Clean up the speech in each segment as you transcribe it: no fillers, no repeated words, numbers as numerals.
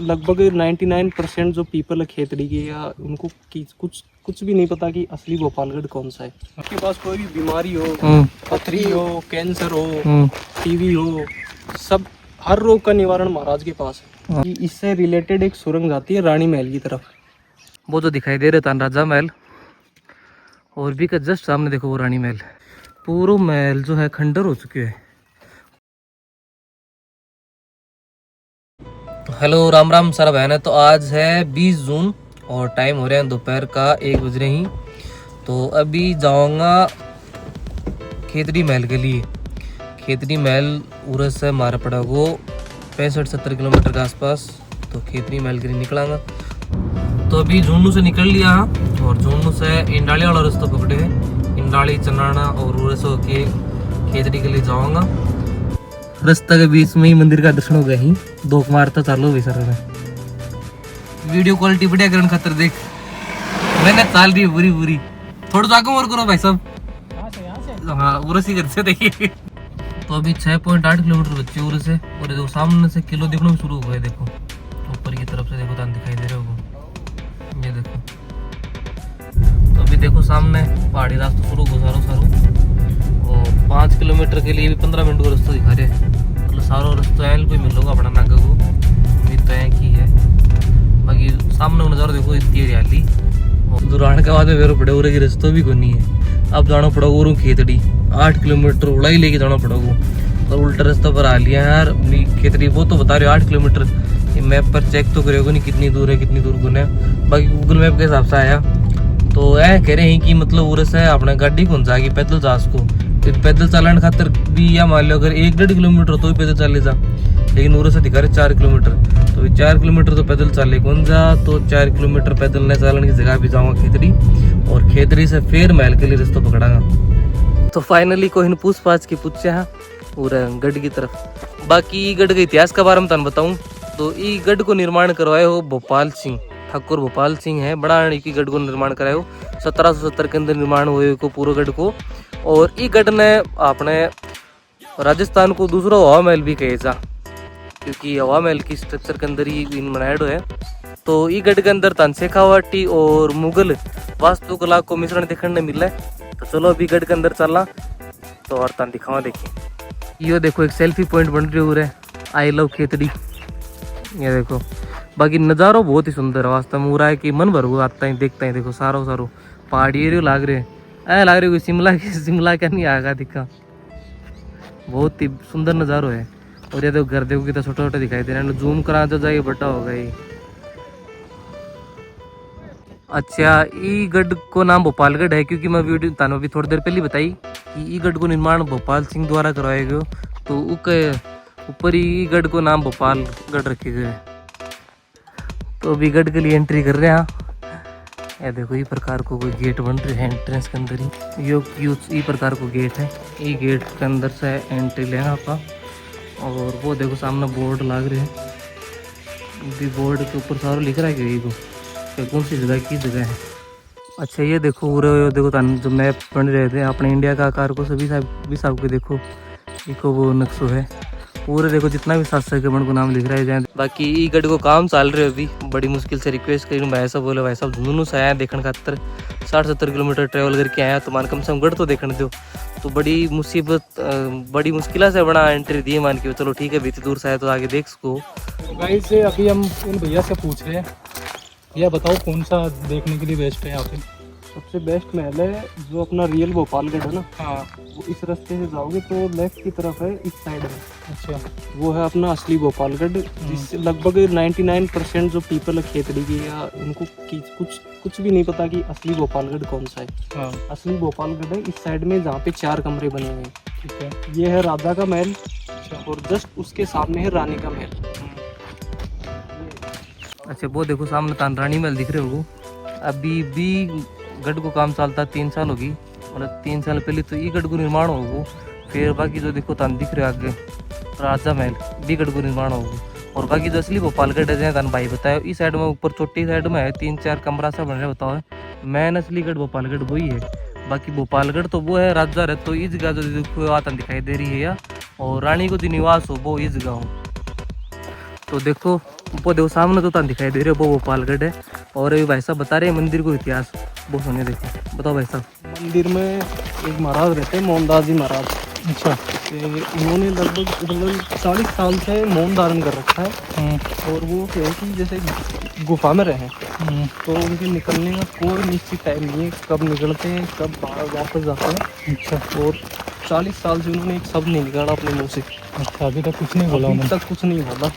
लगभग 99% जो पीपल है खेतड़ी के या उनको कुछ भी नहीं पता कि असली गोपालगढ़ कौन सा है। आपके पास कोई भी बीमारी हो, पथरी हो, कैंसर हो, टीवी हो, सब हर रोग का निवारण महाराज के पास है। इससे रिलेटेड एक सुरंग जाती है रानी महल की तरफ। वो तो दिखाई दे रहा था राजा महल, और भी का जस्ट सामने देखो वो रानी महल। पूरा महल जो है खंडर हो चुके हैं। हेलो राम राम सारा बहन है। तो आज है 20 जून और टाइम हो रहा है दोपहर का 1 बज रहे ही। तो अभी जाऊंगा खेतड़ी महल के लिए। खेतड़ी महल उरस से मारा पड़ा वो 65-70 किलोमीटर के आसपास। तो खेतड़ी महल के लिए निकलांगा। तो अभी झुंडू से निकल लिया और झुंडू से इंडाली वाला रास्ता पकड़े है। इंडाली चनाना और उरस होके खेतड़ी के लिए जाऊंगा। रास्ता के बीच में ही मंदिर का दर्शन हो गया ही। दो मारता चालो भी सर में वीडियो क्वालिटी बढ़िया करने खातर देख मैंने चाल रही है बुरी बुरी। थोड़ा तो आगे और करो भाई साहब। हाँ उरस ही करते देखिए। तो अभी 6.8 किलोमीटर बच्चे उरस से, और देखो सामने से किलो दिखना भी शुरू हो गए। देखो ऊपर की तरफ से देखो तान दिखाई दे रहे हो, ये देखो। तो अभी देखो सामने पहाड़ी रास्ता शुरू हो सारो और 5 किलोमीटर के लिए भी 15 मिनट का रास्ता दिखा रहे हैं। मतलब सारो रास्ता है कोई मिल लोगा अपना नागा को भी तय की है। बाकी सामने नज़ारा देखो इतनी हरियाली। और दुरान के बाद में वेरो पड़े उरे की रास्ता भी कोई नहीं है। अब जाना पड़ेगा उरू खेतड़ी 8 किलोमीटर उड़ाई लेके जाना पड़ेगा। और उल्टा रास्ता पर आ लिया यार खेतड़ी। वो तो बता रहे हो 8 किलोमीटर। ये मैप पर चेक तो करेगा नहीं कितनी दूर है कितनी दूर गुना है। बाकी गूगल मैप के हिसाब से आया तो यह कह रहे हैं कि मतलब उरस है अपना गाड़ी कौन जाएगी पैदल जा उसको। फिर पैदल चलाने खातर भी या मान लो अगर 1-1.5 किलोमीटर तो भी पैदल चले जा। लेकिन उरस से दिखा रहे 4 किलोमीटर। तो 4 किलोमीटर तो पैदल चले कौन जा। तो 4 किलोमीटर पैदल न चलने की जगह भी जाऊँगा खेतड़ी, और खेतड़ी से फिर महल के लिए रास्ता पकड़ागा। तो फाइनली कोई ने पूछ पाछ की पूछा पूरा गढ़ की तरफ। बाकी गढ़ के इतिहास के बारे में तुम बताऊँ तो ये गढ़ को निर्माण करवाए हो भोपाल सिंह, ठाकुर भोपाल सिंह है बड़ा की गढ़ को निर्माण कराए हो। 1770 के अंदर निर्माण हुए को पूरा गढ़ को। और ये गढ़ ने अपने राजस्थान को दूसरा हवा महल भी कहे जा, क्योंकि हवा महल की स्ट्रक्चर के अंदर ही बनाया है। तो ये गढ़ के अंदर तन शेखावटी और मुगल वास्तुकला को मिश्रण देखने मिला है। तो चलो अभी गढ़ के अंदर चलना तो और तन दिखावा। देखिए ये देखो एक सेल्फी पॉइंट बन रही है आई लव खेतड़ी, ये देखो। बाकी नज़ारा बहुत ही सुंदर है वास्तव में। हो रहा है कि मन भर हुआ आता है देखता है। देखो सारो पहाड़ी एरिया लाग रहे हैं ऐ लाग रहे शिमला क्या नहीं आएगा दिखा। बहुत ही सुंदर नज़ारो है। और ये देखो घर देखो कितना छोटा छोटा दिखाई दे रहा है। जूम करा तो जाइए बड़ा होगा ये। अच्छा ई गढ़ को नाम भोपालगढ़ है क्योंकि मैं वीडियो तानो अभी थोड़ी देर पहले बताई कि ई गढ़ को निर्माण भोपाल सिंह द्वारा करवाया गया। तो उसके ऊपर ही गढ़ को नाम भोपालगढ़ रखे गए। तो अभी गढ़ के लिए एंट्री कर रहे हैं। ये देखो ये प्रकार को कोई गेट बन रहे हैं एंट्रेंस के अंदर ही। ये प्रकार को गेट है। ये गेट के अंदर से एंट्री लेना आपका। और वो देखो सामने बोर्ड लाग रहे हैं। बोर्ड के ऊपर सारा लिख रहा है कि कौन सी जगह की जगह है। अच्छा ये देखो पूरे देखो जो मैप बन रहे थे अपने इंडिया का आकार को सभी साहब के देखो इको वो नक्शो है पूरे। देखो जितना भी शासक के को नाम लिख रहा है जाए। बाकी ई गढ़ को काम चल रहे हो अभी। बड़ी मुश्किल से रिक्वेस्ट करी भाई साहब बोले भाई साहब झुंझुनू से आया देखने खातर 60-70 किलोमीटर ट्रेवल करके आया तो मान कम से कम गढ़ तो देखने दो। तो बड़ी बड़ी मुश्किल से बड़ा एंट्री दिए मान के। चलो ठीक है बीती दूर से आया तो आगे देख सको। गाइस से अभी हम इन भैया से पूछ रहे हैं भैया बताओ कौन सा देखने के लिए बेस्ट है यहाँ पे। सबसे बेस्ट महल है जो अपना रियल भोपालगढ़ है ना। हाँ वो इस रास्ते से जाओगे तो लेफ्ट की तरफ है इस साइड में। अच्छा वो है अपना असली भोपालगढ़ जिससे लगभग 99% जो पीपल है खेतड़ी की या उनको कुछ भी नहीं पता कि असली भोपालगढ़ कौन सा है। हाँ असली भोपालगढ़ है इस साइड में जहाँ पे 4 कमरे बने हुए हैं। ठीक है ये है राजा का महल। अच्छा और जस्ट उसके सामने है रानी का महल। अच्छा वो देखो सामने तान रानी महल दिख रहे हो। अभी भी गढ़ को काम चलता 3 साल होगी। मतलब 3 साल पहले तो ये गढ़ को निर्माण होगा। फिर बाकी जो देखो तान दिख रहे आगे राजा महल भी गढ़ को निर्माण होगा। और बाकी जो असली भोपालगढ़ है तान भाई बताया इस साइड में ऊपर छोटी साइड में है 3-4 कमरा सा बन रहा बताओ। मैन असली गढ़ भोपालगढ़ वही है। बाकी भोपालगढ़ तो वो है राजा रहे तो इस जगह जो देखो आता दिखाई दे रही है या और रानी को जो निवास हो वो इस जगह हो। तो देखो वो देखो सामने तो दिखाई दे रहे हो वो भोपालगढ़ है। और ये भाई साहब बता रहे हैं मंदिर को इतिहास वो सुनिए, देखो बताओ भाई साहब। मंदिर में एक महाराज रहते हैं, मोहनदास जी महाराज। अच्छा। उन्होंने लगभग 40 साल से मौन धारण कर रखा है। और वो क्या है कि जैसे गुफा में रहे, तो उनके निकलने का कोई निश्चित टाइम नहीं है, कब निकलते हैं कब वापस जाते हैं। अच्छा। और 40 साल से उन्होंने एक शब्द नहीं निकाला अपने मुँह से। अच्छा, अभी तक कुछ नहीं बोला, अभी तक कुछ नहीं बोला।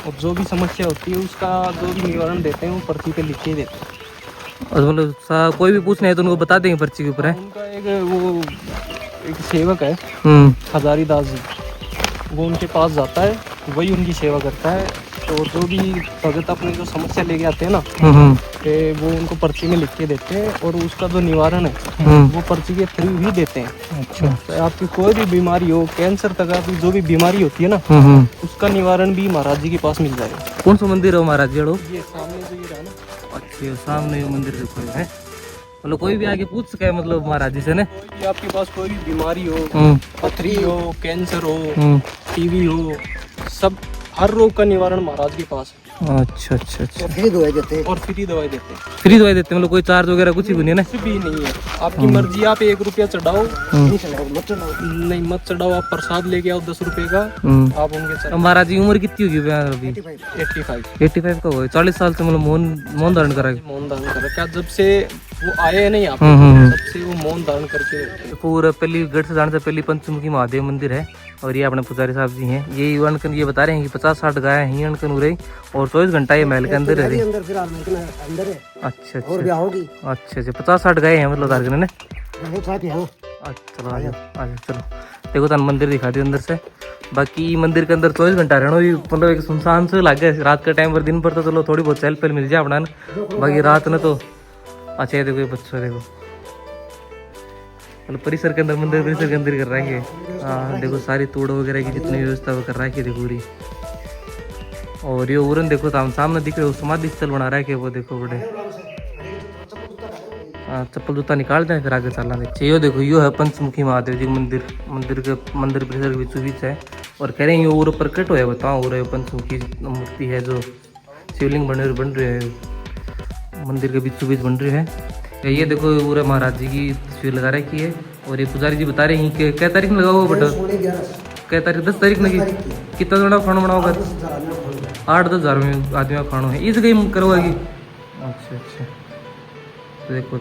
और जो भी समस्या होती है उसका जो भी निवारण देते हैं वो पर्ची पे लिख के देते हैं। और मतलब कोई भी पूछना है तो उनको बता देंगे पर्ची के ऊपर है। उनका एक सेवक है हजारी दास जी, वो उनके पास जाता है, वही उनकी सेवा करता है। तो जो भी भगत अपनी जो समस्या लेके आते हैं ना, कि वो उनको पर्ची में लिख के देते हैं और उसका जो निवारण है वो पर्ची के थ्रू ही देते हैं। अच्छा। तो आपकी कोई भी बीमारी हो, कैंसर तक आपकी जो भी बीमारी होती है ना, उसका निवारण भी महाराज जी के पास मिल जाएगा। कौन सा मंदिर है महाराज जी? ये सामने जो ये रहा ना। अच्छा, सामने मंदिर देखो है, मतलब कोई भी आके पूछ सके मतलब महाराज जी से ना। कोई भी आपके पास कोई भी बीमारी हो, पथरी हो, कैंसर हो, टीबी हो, सब हर रोग का निवारण महाराज के पास है। अच्छा अच्छा अच्छा। फ्री दवाई देते हैं। और फ्री दवाई देते हैं। फ्री दवाई देते हैं, मतलब कोई चार्ज वगैरह कुछ भी नहीं है ना? कुछ भी नहीं है, आपकी मर्जी। आप 1 रुपया चढ़ाओ, नहीं मत चढ़ाओ, आप प्रसाद लेके आओ 10 रुपए का, आप उनके। महाराज जी उम्र कितनी होगी अभी? 85 का हुआ। 40 साल से मतलब मौन धारण करा है। मौन धारण करा क्या, जब से वो आए हैं नहीं यहाँ पे, तब से वो मौन धारण करके रहते हैं। पूरा पहली गढ़ से जाने से पहले पंचमुखी महादेव मंदिर है। और ये अपने पुजारी साहब जी हैं, ये अनकन ये बता रहे हैं कि 50-60 गाय हैं अनकन उरे, और 24 घंटा ये महल के अंदर रह रही। अच्छा अच्छा, 50-60 गाय हैं मतलब धारगन ने। अच्छा चलो आ जाओ चलो, देखो तुम मंदिर दिखा दियो अंदर से। बाकी मंदिर के अंदर 24 घंटा रहना भी मतलब एक सुनसान से लग गया रात के टाइम पर। दिन पर तो चलो थोड़ी बहुत चहल पहल मिल जाए अपना, बाकी रात में तो। अच्छा ये देखो ये बच्चों देखो, मतलब परिसर के अंदर मंदिर परिसर के अंदर कर रहा है। हाँ देखो सारी तोड़ वगैरह की जितनी व्यवस्था वो कर रहा है देखो पूरी। और ये उरन देखो सामने दिख रहे हो समाधि स्थल बना रहा है कि वो देखो बड़े। हाँ चप्पल जूता निकाल दें फिर आगे चलना। देखिए यो देखो यो है पंचमुखी महादेव जी मंदिर, मंदिर परिसर के बीचों बीच है। और कह रहे हैं ये और प्रकट हो है, बताओ हो रहे पंचमुखी मूर्ति है जो शिवलिंग बन रहे है, मंदिर के बीचों बीच बन रही है। ये देखो पूरे महाराज जी की तस्वीर लगा रखी है। और ये पुजारी जी बता रहे हैं कि क्या तारीख में लगा हुआ बेटा? क्या तारीख? 10 तारीख में। कितना बड़ा खाना बनाओगा? 8-10 हज़ार में आदमी का खाना है, इस गई करवाएगी। अच्छा अच्छा, तो देखो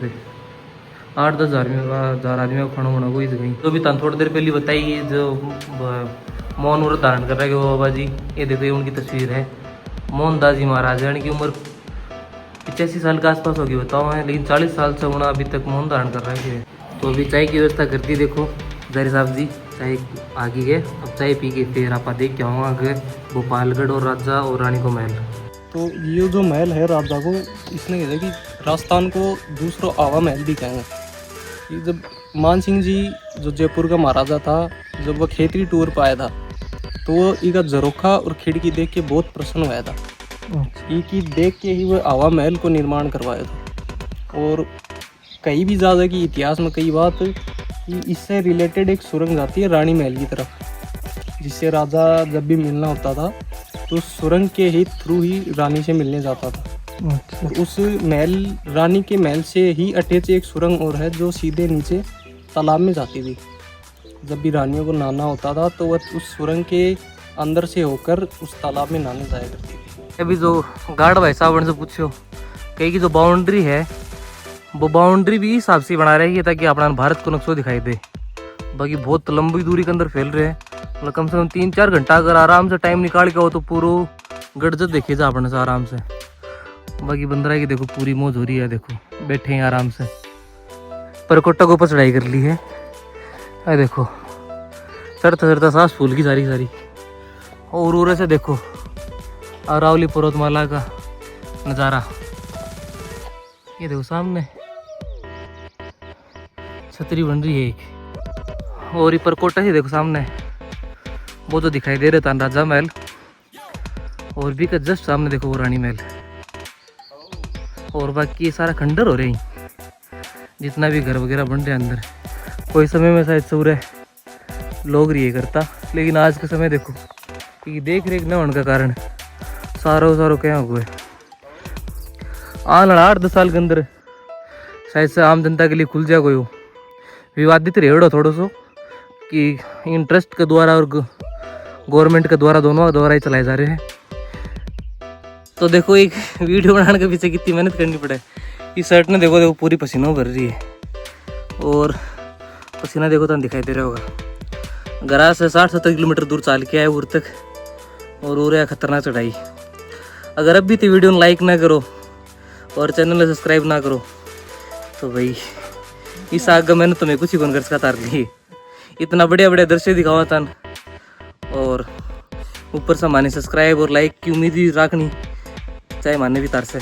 8-10 हज़ार आदमी का खाना बनाओगे इस गई। तो भी थोड़ी देर पहले बताई जो मौन व्रत धारण कर रहे हैं वो बाबा जी, ये देखो ये उनकी तस्वीर है। मोहनदास जी महाराज यानी कि उम्र 85 साल के आसपास होगी बताओ है, लेकिन 40 साल से उन्होंने अभी तक मौन धारण कर रहे हैं। तो अभी चाय की व्यवस्था करती देखो पुजारी साहब जी, चाय आगे गए। अब चाय पी के फिर आप देख के आऊँगा आगे भोपालगढ़ और राजा और रानी को महल। तो ये जो महल है राजा को, इसने कहते कि राजस्थान को दूसरा आवा महल भी कहेंगे। कि जब मान सिंह जी जो जयपुर का महाराजा था, जब वह खेतरी टूर पर आया था तो वो इसका झरोखा और खिड़की देख के बहुत प्रसन्न हुआ था। की देख के ही वह आवा महल को निर्माण करवाया था। और कहीं भी ज़्यादा कि इतिहास में कई बात कि इससे रिलेटेड एक सुरंग जाती है रानी महल की तरफ, जिससे राजा जब भी मिलना होता था तो सुरंग के ही थ्रू ही रानी से मिलने जाता था। और उस महल रानी के महल से ही अटैच एक सुरंग और है जो सीधे नीचे तालाब में जाती थी। जब भी रानियों को नहाना होता था तो वह उस सुरंग के अंदर से होकर उस तालाब में नहाने जाया करती थी। अभी जो गार्ड भाई साहब से पूछो कहीं की जो बाउंड्री है वो बाउंड्री भी हिसाब से बना रही है ताकि अपना भारत को नक्शा दिखाई दे। बाकी बहुत लंबी दूरी के अंदर फैल रहे हैं, मतलब कम से कम 3-4 घंटा अगर आराम से टाइम निकाल के हो तो पूरा गड़जत देखे जा अपने से आराम से। बाकी बंदरा की देखो पूरी मौज हो रही है, देखो बैठे हैं आराम से। परकोटा को ऊपर चढ़ाई कर ली है, अरे देखो चढ़ता चढ़ता सांस फूल की सारी। और उरे से देखो अरावली पर्वतमाला का नज़ारा, ये देखो सामने छतरी बन रही है एक। और ये परकोटा ही देखो सामने वो जो दिखाई दे रहा था राजा महल, और भी का जस्ट सामने देखो वो रानी महल। और बाकी ये सारा खंडर हो रहे हैं, जितना भी घर वगैरह बन रहे हैं अंदर। कोई समय में शायद सूर्य लोग रही करता, लेकिन आज के समय देखो कि देख रेख न होने का कारण सारो क्या हुए आने 8-10 साल के अंदर शायद से आम जनता के लिए खुल जाए कोई हो। विवादित रेड़ो थोड़ा सो कि इंटरेस्ट के द्वारा और गवर्नमेंट के द्वारा दोनों द्वारा ही चलाए जा रहे हैं। तो देखो एक वीडियो बनाने के पीछे कितनी मेहनत करनी पड़े। इस शर्ट ने देखो पूरी पसीना भर रही है और पसीना देखो तो दिखाई दे रहा होगा। गराज से 60-70 किलोमीटर दूर चाल के आए उर तक और हो रहा है खतरनाक चढ़ाई। अगर अब भी तो वीडियो लाइक ना करो और चैनल सब्सक्राइब ना करो तो भाई इस आग मैंने तुम्हें कुछ ही कौन कर सका ली। इतना बढ़िया दृश्य दिखावा था और ऊपर से माने सब्सक्राइब और लाइक की उम्मीद भी रखनी चाहे माने भी तार से।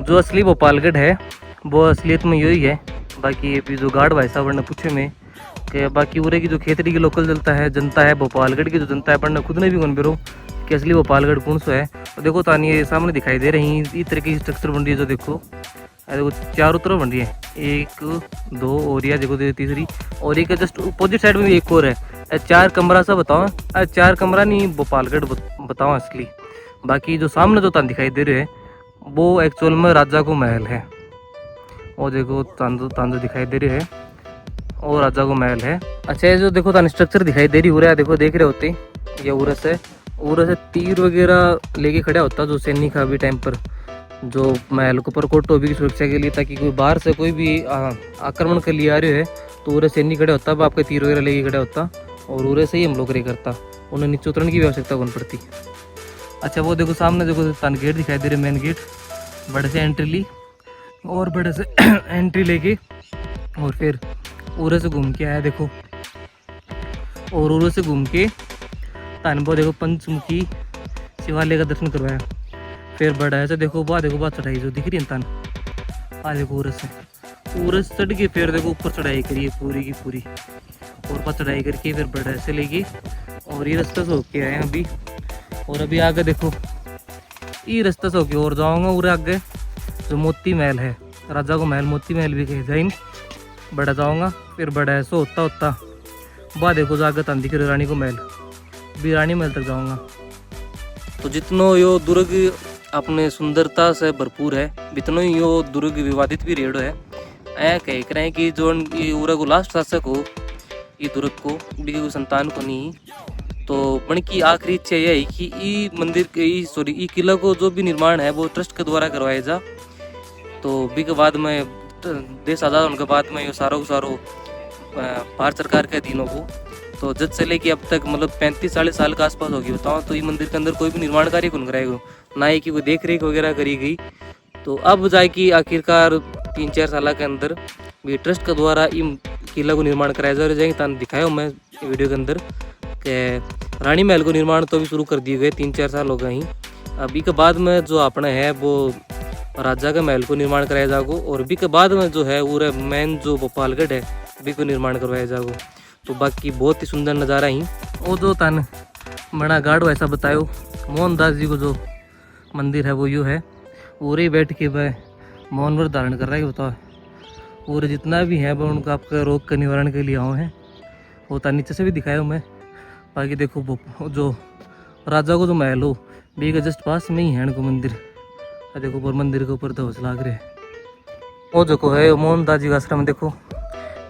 जो असली भोपालगढ़ है वो असलियत में यही है। बाकी अभी जो गार्ड भाई साहब ने पूछे में कि बाकी उरे की जो खेतरी की लोकल जनता है भोपालगढ़ की जो जनता है पढ़ना खुद ने भी कौन बेरो कि असली भोपालगढ़ कौन सा है। तो देखो तानी ये सामने दिखाई दे रही इस तरह की स्ट्रक्चर बन रही है। जो देखो चारों तरफ बन रही है 1 2 और या देखो तीसरी और एक जस्ट अपोजिट साइड में भी एक और है। 4 कमरा सा बताओ 4 कमरा नहीं भोपालगढ़ बताओ असली। बाकी जो सामने जो तान दिखाई दे रहे है वो एक्चुअल में राजा को महल है। और देखो तांदो दिखाई दे रही है और राजा को महल है। अच्छा ये जो देखो तान स्ट्रक्चर दिखाई दे रही हो रहा है देखो देख रहे होते ये उरस है तीर वगैरह लेके खड़ा होता जो सैनिक अभी टाइम पर जो महल के ऊपर कोटो भी की सुरक्षा के लिए ताकि कोई बाहर से कोई भी आक्रमण के लिए आ रहे है तो उरे सैनिक खड़े होता आपके तीर वगैरह लेके खड़ा होता और उरे से ही हम लोग रे करता उन्हें नीचे उतरने की भी आवश्यकता कौन पड़ती। अच्छा वो देखो सामने देखो तान गेट दिखाई दे रहे मेन गेट बड़े से एंट्री ली और बड़े से एंट्री लेके और फिर उरे से घूम के आया देखो और उरे से घूम के तान वो देखो पंचमुखी शिवालय का दर्शन करवाया। फिर बड़ा है देखो बात चढ़ाई जो दिख रही है तान देखो उरस चढ़ के फिर देखो ऊपर चढ़ाई करिए पूरी की पूरी और ऊपर चढ़ाई करके फिर बड़ा से लेके और ये रास्ते से होके आए अभी। और अभी आगे देखो ये रास्ते से होके और जाऊंगा और आगे जो मोती महल है राजा को महल मोती महल भी कहे जाइन बड़ा जाऊंगा फिर बड़ा ऐसा होता वह देखो जागे तान दिख रही रानी को महल भी रानी महल तक जाऊंगा। तो जितनो यो दुर्ग अपने सुंदरता से भरपूर है इतना ही यो दुर्ग विवादित भी रेड़ो है। ऐ कह रहे हैं कि जो ये उरा को लास्ट शासक हो ये दुर्ग को भी संतान को नहीं तो मन की आखिरी इच्छा यह है कि ई मंदिर के ई किला को जो भी निर्माण है वो ट्रस्ट के द्वारा करवाया जा। तो भी के बाद में देश आज़ाद होने के बाद में ये सारों भारत सरकार के अधीन हो तो जब से लेके अब तक मतलब 35-40 साल के आसपास होगी बताओ। तो ये मंदिर के अंदर कोई भी निर्माण कार्य कौन कराएगा ना ही कि कोई देख रेख वगैरह करी गई। तो अब जाए कि आखिरकार 3-4 साल के अंदर भी ट्रस्ट के द्वारा इन किला को निर्माण कराया जा जाएंगे। तान दिखाया मैं वीडियो के अंदर कि रानी महल को निर्माण तो भी शुरू कर दिए गए 3-4 साल हो गए ही। अभी के बाद में जो अपना है वो राजा के महल को निर्माण कराया जाएगा और अभी के बाद में जो है वो मेन जो भोपालगढ़ है अभी को निर्माण करवाया जाएगा। तो बाकी बहुत ही सुंदर नज़ारा ही वो जो तान बड़ा गार्ड वैसा बतायो मोहनदास जी को जो मंदिर है वो यूँ है पूरे बैठ के वह मौन व्रत धारण कर रहा है बताओ। और जितना भी है वो उनका आपका रोग का निवारण के लिए आए हैं वो तान नीचे से भी दिखाया मैं। बाकी देखो जो राजा को जो महल हो बी के जस्ट पास में ही है इनको मंदिर देखो पर मंदिर के ऊपर तो हौसला लाग रहे वो जो है मोहनदास जी का आश्रम देखो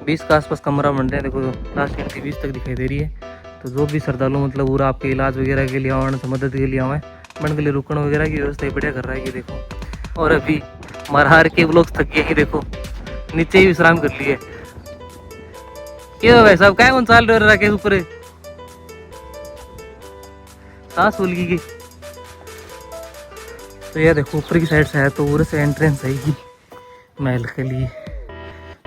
20 के आसपास कमरा बन रहे हैं। देखो लास्ट एंट्री 20 तक दिखाई दे रही है। तो जो भी श्रद्धालु मतलब पूरा आपके इलाज वगैरह के लिए आए तो मदद के लिए आए मन के लिए रुकने वगैरह की व्यवस्था बढ़िया कर रहा है ये देखो। और अभी मरहार के ब्लॉग थक गए ही देखो नीचे ही विश्राम कर लिए। क्यों भाई साहब क्या कौन चाल रहे राकेश ऊपर सांस फूल की। तो ये देखो ऊपर की साइड से है तो पूरे से एंट्रेंस है की महल के लिए।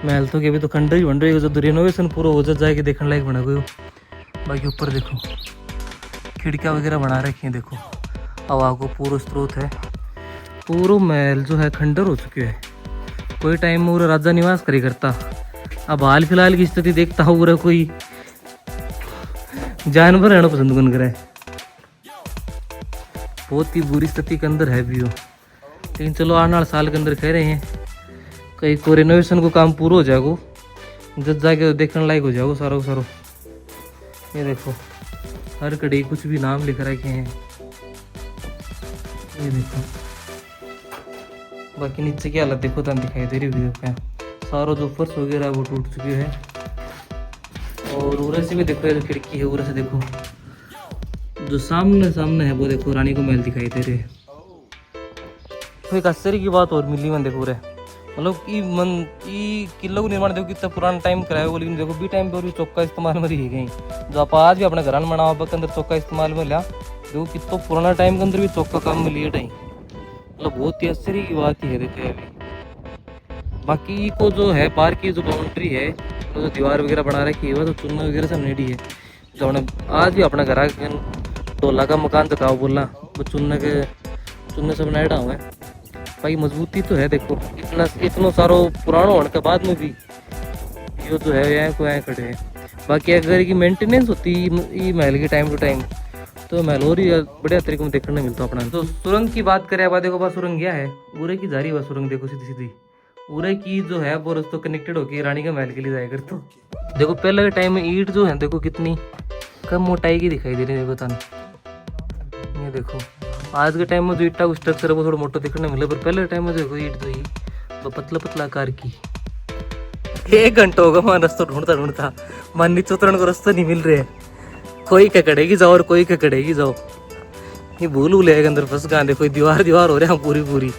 महल तो अभी तो खंडर ही बन रही है जो रिनोवेशन पूरा हो जाएगी देखने लायक बना गई। बाकी ऊपर देखो खिड़कियाँ वगैरह बना रखी हैं देखो हवा को पूरा स्रोत है। पूरा महल जो है खंडर हो चुके है। कोई टाइम में पूरा राजा निवास करी करता। अब हाल फिलहाल की स्थिति देखता हूँ पूरा कोई जानवर रहना पसंद कौन करे। बहुत ही बुरी स्थिति के अंदर है भी हो। लेकिन चलो 8 साल के अंदर कह रहे हैं कहीं को रिनोवेशन को काम पूरा हो जाएगा जब जाके देखने लायक हो जाएगा सारो सारो। ये देखो हर कड़ी कुछ भी नाम लिख रखे हैं ये देखो। बाकी नीचे की हालत देखो तन दिखाई दे रही वीडियो का सारो जो फर्श वगैरह वो टूट चुके हैं। और उधर से भी देखो ये खिड़की है उधर से देखो जो सामने है वो देखो रानी को महल दिखाई दे रहे हैं। तो एक आश्चर्य की बात और मिली मन देखो रे मतलब कि मन की किले को निर्माण देखो कितना पुराना टाइम कराया वो। लेकिन देखो बी टाइम पे भी चौका इस्तेमाल में रही गई जो आप आज भी अपने घर में बनावा के अंदर चौका इस्तेमाल में लिया देखो कितना पुराना टाइम के अंदर भी चौका काम में लिए टाइम मतलब बहुत ही आश्चर्य की बात ही है देखो अभी। बाकी को जो है पार्क की जो बाउंड्री है जो दीवार वगैरह बना रखी है वो तो चुनने वगैरह से नेडी है जो हमने आज भी अपना घर टोला का मकान तो कहा बोलना वो चुनने से बनाया हुआ है। भाई मजबूती तो है देखो इतना सारो पुराना होने के बाद में भी ये जो है यहाँ को यहाँ खड़े हैं। बाकी अगर की मेंटेनेंस होती ये महल की टाइम टू टाइम तो महल और ही बढ़िया तरीके में देखने मिलता अपना। तो सुरंग की बात करें अब देखो सुरंग क्या है उरे की जा रही है सुरंग देखो सीधी सीधी उरे की जो है वो रस्तो कनेक्टेड होकर रानी का महल के लिए जाएगा। तो देखो पहले के टाइम में ईंट जो है देखो कितनी कम मोटाई की दिखाई दे रही है देखो तन ये देखो। आज के टाइम में जो ईटा का स्ट्रक्चर है वो थोड़ा मोटा दिखने मिले पर पहले टाइम में देखो ईट तो ही वो पतला आकार की। 1 घंटा होगा वहाँ रास्ता ढूंढता मान नीचे उतरने को रास्ता नहीं मिल रहा है। कोई ककड़ेगी जाओ और कोई ककड़ेगी जाओ ये भूल ले अंदर फंस गए देखो दीवार हो रहे हैं पूरी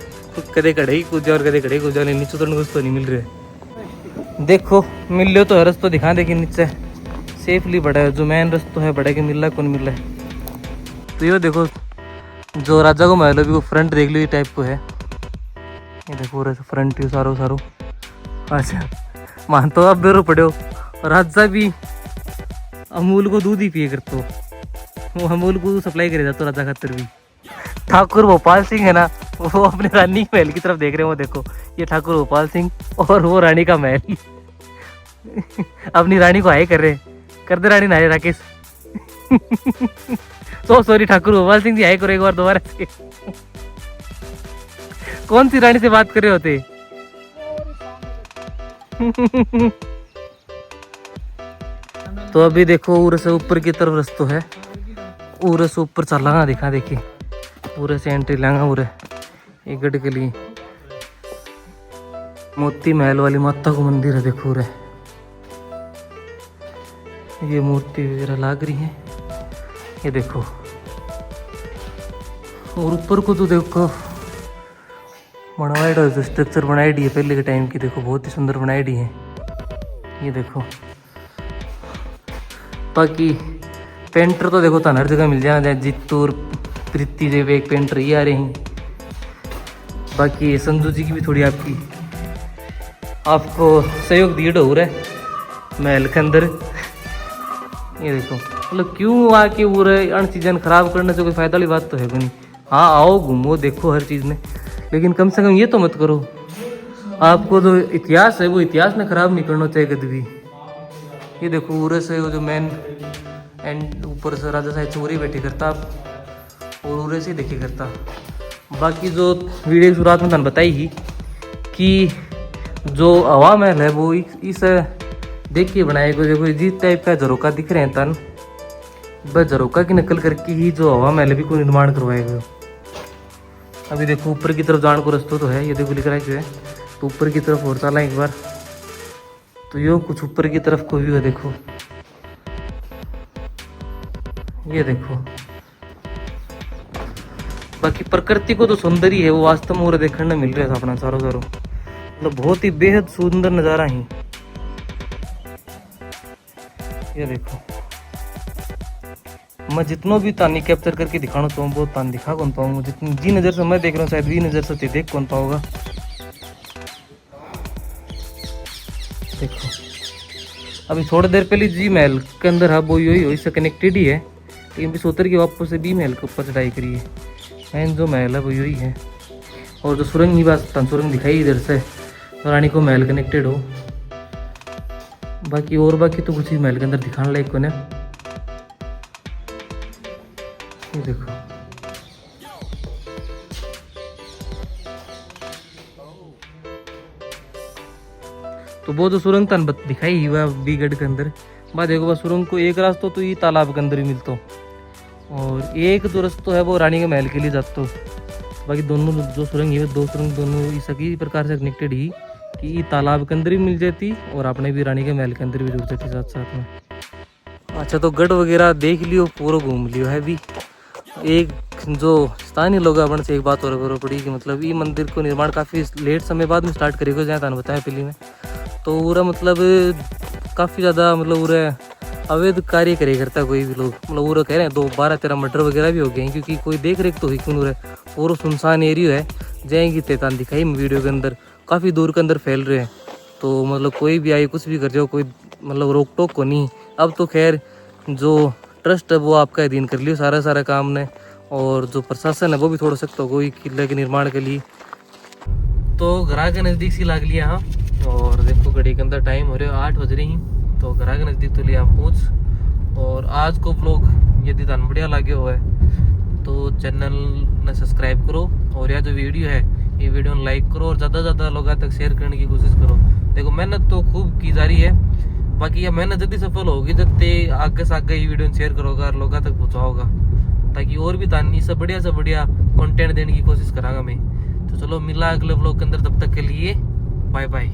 कदे कड़ेगी कूद जाओ और कदे कड़ेगी कूद जाओ नीचे उतरने को रास्ता नहीं मिल रहा है। देखो मिल लो तो रास्ता दिखा दे कि नीचे सेफली बड़ा है जो मेन रास्ता है बड़ा के मिल रहा कौन मिल रहा है। तो ये देखो जो राजा को महल भी वो फ्रंट देख लो ये टाइप को है ये देखो फ्रंट ही सारो अच्छा मान तो आप बेरो पड़े हो। राजा भी अमूल को दूध ही पिए करते हो वो अमूल को सप्लाई करे जाता राजा खातर भी। ठाकुर भोपाल सिंह है ना वो अपने रानी के महल की तरफ देख रहे हैं वो देखो ये ठाकुर भोपाल सिंह और वो रानी का महल अपनी रानी को हाय कर दे रानी नारे राकेश तो सॉरी ठाकुर भोपाल सिंह जी हाय करो एक बार दोबारा से। कौन सी रानी से बात कर रहे होते तो अभी देखो उरे से ऊपर की तरफ रास्ता है उरे से ऊपर चलांगा दिखा देखिए उरे से एंट्री लांगा उरे एक गढ़ के लिए मोती महल वाली माता को मंदिर है देखो उरे ये मूर्ति वगैरह लाग रही है ये देखो। और ऊपर को तो देखो बनवाई जो स्ट्रक्चर बनाई डी है पहले के टाइम की देखो बहुत ही सुंदर बनाई डी है ये देखो। बाकी पेंटर तो देखो हर जगह मिल जाए जीतू और प्रीति जो एक पेंटर ये आ रहे हैं। बाकी संजू जी की भी थोड़ी आपको सहयोग दिए हो रहा है महल के अंदर ये देखो मतलब क्यों आके पूरे अन चीज़ें खराब करने से कोई फायदा वाली बात तो है नहीं। हाँ आओ घूमो देखो हर चीज़ में लेकिन कम से कम ये तो मत करो आपको जो इतिहास है वो इतिहास में खराब नहीं करना चाहिए कभी भी। ये देखो पूरे से वो जो मेन एंड ऊपर से राजा साहिब चोरी बैठी करता और पूरे से देखी करता। बाकी जो वीडियो की शुरुआत में मैंने बताई ही कि जो हवा महल है वो इस देखिए बनाए गए देखो जिस टाइप का झरोका दिख रहे हैं तन बस झरोका की नकल करके ही जो हवा महल भी को निर्माण करवाया गया। अभी देखो ऊपर की तरफ जाने को रास्ता तो है ये देखो लिख रहा है जो है तो ऊपर की तरफ और चला एक बार तो यो कुछ ऊपर की तरफ को व्यू है, देखो ये देखो। बाकी प्रकृति को तो सौंदर्य है वो वास्तव में और देखने मिल रहा था अपना चारों चारों, मतलब बहुत ही बेहद सुंदर नजारा ही। ये देखो मैं जितना भी तानी कैप्चर करके दिखाना चाहूँ बहुत तान दिखा कौन पाऊंगा, जितनी जी नज़र से मैं देख रहा हूँ शायद भी नज़र से देख कौन पाऊंगा। देखो अभी थोड़ी देर पहले जी महल के अंदर है वो यही इससे कनेक्टेड ही है, लेकिन भी सोतर के वापस से बी महल के ऊपर चढ़ाई करी है। मैन जो महल है वो यही है, और जो सुरंग ही बात सुरंग दिखाई इधर से रानी को महल कनेक्टेड हो। बाकी तो कुछ ही महल के अंदर दिखाने लायक को ना। ये देखो तो वो जो सुरंग तन दिखाई हुआ बीगढ़ के अंदर, बात देखो बस सुरंग को एक रास्ता तो ये तालाब के अंदर ही मिलता, और एक जो रास्ता है वो रानी के महल के लिए जाता। बाकी दोनों जो सुरंग है दो सुरंग दोनों इसी प्रकार से कनेक्टेड ही कि तालाब के अंदर भी मिल जाती और अपने भी रानी के महल के अंदर भी रुक जाती साथ साथ में। अच्छा तो गढ़ वगैरह देख लियो, पूरा घूम लियो है भी। एक जो स्थानीय लोग अपन से एक बात और पड़ी कि मतलब ये मंदिर को निर्माण काफ़ी लेट समय बाद में स्टार्ट करेगा, जहाँ थाने बताया पहले में, तो पूरा मतलब काफ़ी ज़्यादा मतलब पूरा अवैध कार्य करे करता कोई भी लोग, मतलब पूरा कह रहे हैं 12-13 मर्डर वगैरह भी हो गए हैं, क्योंकि कोई देख रेख तो ही क्यों रहा है। पूरा सुनसान एरिया है, जाएंगी तेतान दिखाई वीडियो के अंदर काफ़ी दूर के अंदर फैल रहे हैं, तो मतलब कोई भी आए कुछ भी कर जाओ कोई मतलब रोक टोक को नहीं। अब तो खैर जो ट्रस्ट है वो आपका अधीन कर लियो सारा काम ने, और जो प्रशासन है वो भी थोड़ा सख्त हो गई किले के निर्माण के लिए। तो घरा के नज़दीक सी लाग लिया हाँ, और देखो घड़ी के अंदर टाइम हो रहा है 8 बज रही, तो घरा के नज़दीक तो लिया पहुँच। और आज को ब्लॉग यदि थान बढ़िया लगे हुआ है तो चैनल ने सब्सक्राइब करो, और यह जो वीडियो है ये वीडियो ने लाइक करो और ज़्यादा से ज़्यादा लोगों तक शेयर करने की कोशिश करो। देखो मेहनत तो खूब की जा रही है, बाकी यह मेहनत जल्दी सफल होगी जल्दी आगे से आगे ये वीडियो शेयर करोगा और लोगों तक पहुँचाओगा, ताकि और भी तानी से बढ़िया कंटेंट देने की कोशिश करांगा मैं। तो चलो मिला अगले ब्लॉग के अंदर, तब तक के लिए बाय बाय।